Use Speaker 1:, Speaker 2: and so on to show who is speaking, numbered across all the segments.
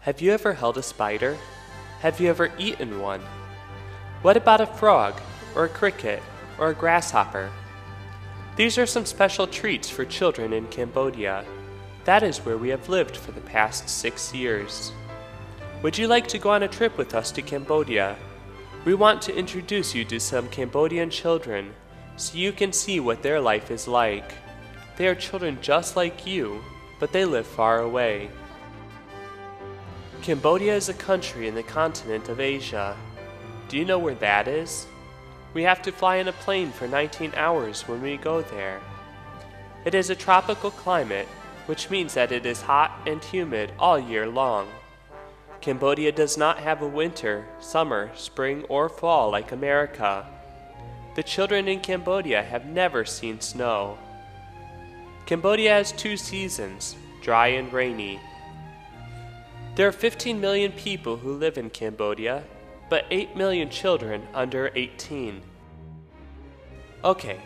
Speaker 1: Have you ever held a spider? Have you ever eaten one? What about a frog, or a cricket, or a grasshopper? These are some special treats for children in Cambodia. That is where we have lived for the past 6 years. Would you like to go on a trip with us to Cambodia? We want to introduce you to some Cambodian children so you can see what their life is like. They are children just like you, but they live far away. Cambodia is a country in the continent of Asia. Do you know where that is? We have to fly in a plane for 19 hours when we go there. It is a tropical climate, which means that it is hot and humid all year long. Cambodia does not have a winter, summer, spring, or fall like America. The children in Cambodia have never seen snow. Cambodia has 2 seasons, dry and rainy. There are 15 million people who live in Cambodia, but 8 million children under 18. Okay,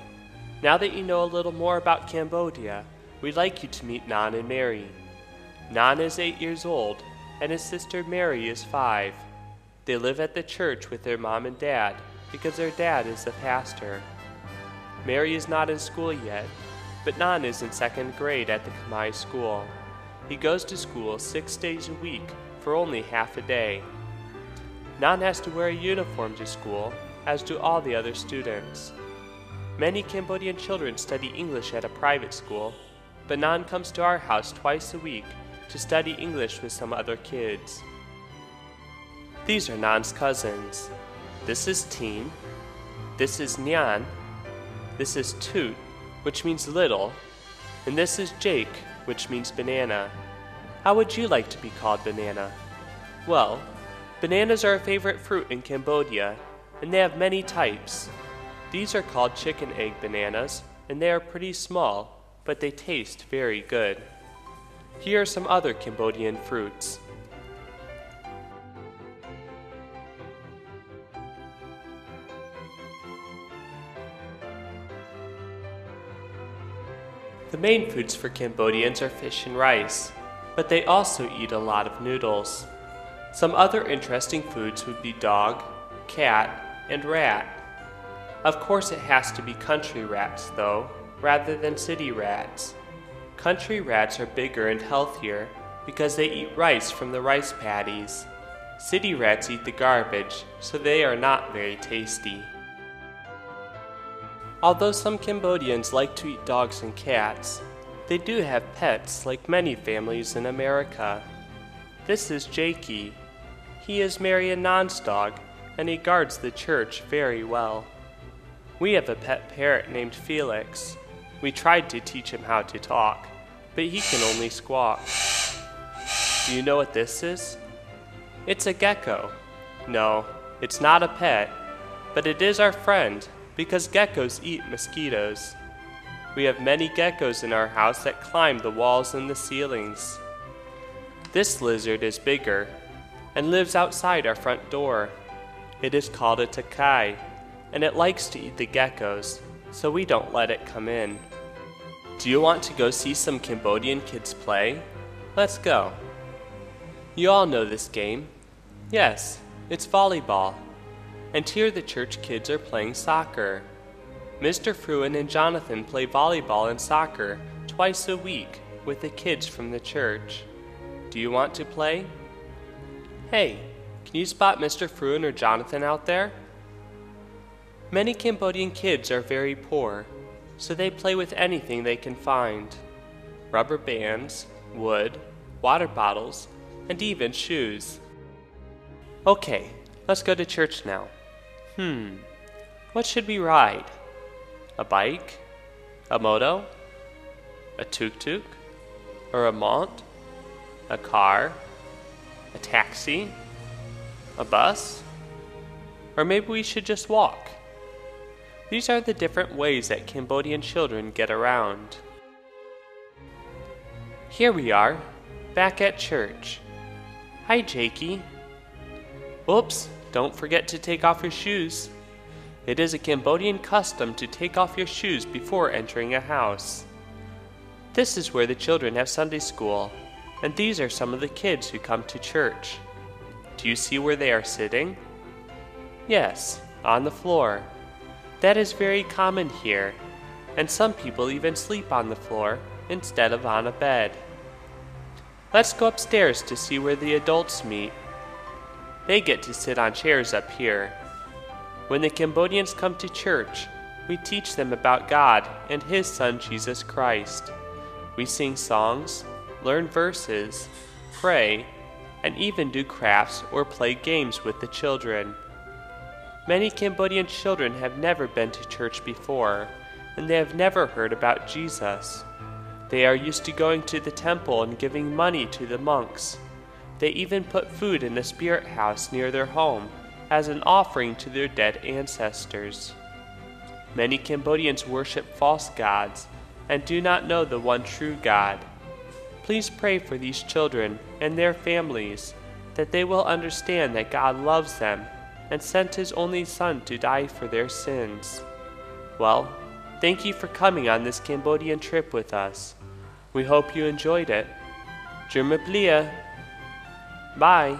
Speaker 1: now that you know a little more about Cambodia, we'd like you to meet Nan and Mary. Nan is 8 years old, and his sister Mary is 5. They live at the church with their mom and dad, because their dad is the pastor. Mary is not in school yet, but Nan is in 2nd grade at the Khmer school. He goes to school 6 days a week for only half a day. Nan has to wear a uniform to school, as do all the other students. Many Cambodian children study English at a private school, but Nan comes to our house twice a week to study English with some other kids. These are Nan's cousins. This is Teen, this is Nyan, this is Toot, which means little, and this is Jake, which means banana. How would you like to be called Banana? Well, bananas are a favorite fruit in Cambodia, and they have many types. These are called chicken egg bananas, and they are pretty small, but they taste very good. Here are some other Cambodian fruits. The main foods for Cambodians are fish and rice, but they also eat a lot of noodles. Some other interesting foods would be dog, cat, and rat. Of course it has to be country rats though, rather than city rats. Country rats are bigger and healthier because they eat rice from the rice paddies. City rats eat the garbage, so they are not very tasty. Although some Cambodians like to eat dogs and cats, they do have pets like many families in America. This is Jakey. He is Mary and Nan's dog, and he guards the church very well. We have a pet parrot named Felix. We tried to teach him how to talk, but he can only squawk. Do you know what this is? It's a gecko. No, it's not a pet, but it is our friend, because geckos eat mosquitoes. We have many geckos in our house that climb the walls and the ceilings. This lizard is bigger and lives outside our front door. It is called a takai, and it likes to eat the geckos, so we don't let it come in. Do you want to go see some Cambodian kids play? Let's go. You all know this game. Yes, it's volleyball. And here the church kids are playing soccer. Mr. Fruin and Jonathan play volleyball and soccer twice a week with the kids from the church. Do you want to play? Hey, can you spot Mr. Fruin or Jonathan out there? Many Cambodian kids are very poor, so they play with anything they can find. Rubber bands, wood, water bottles, and even shoes. Okay, let's go to church now. What should we ride? A bike? A moto? A tuk-tuk? Or a mont? A car? A taxi? A bus? Or maybe we should just walk? These are the different ways that Cambodian children get around. Here we are, back at church. Hi, Jakey. Oops, don't forget to take off your shoes. It is a Cambodian custom to take off your shoes before entering a house. This is where the children have Sunday school, and these are some of the kids who come to church. Do you see where they are sitting? Yes, on the floor. That is very common here, and some people even sleep on the floor instead of on a bed. Let's go upstairs to see where the adults meet. They get to sit on chairs up here. When the Cambodians come to church, we teach them about God and His Son Jesus Christ. We sing songs, learn verses, pray, and even do crafts or play games with the children. Many Cambodian children have never been to church before, and they have never heard about Jesus. They are used to going to the temple and giving money to the monks. They even put food in a spirit house near their home as an offering to their dead ancestors. Many Cambodians worship false gods and do not know the one true God. Please pray for these children and their families, that they will understand that God loves them and sent His only Son to die for their sins. Well, thank you for coming on this Cambodian trip with us. We hope you enjoyed it. Bye.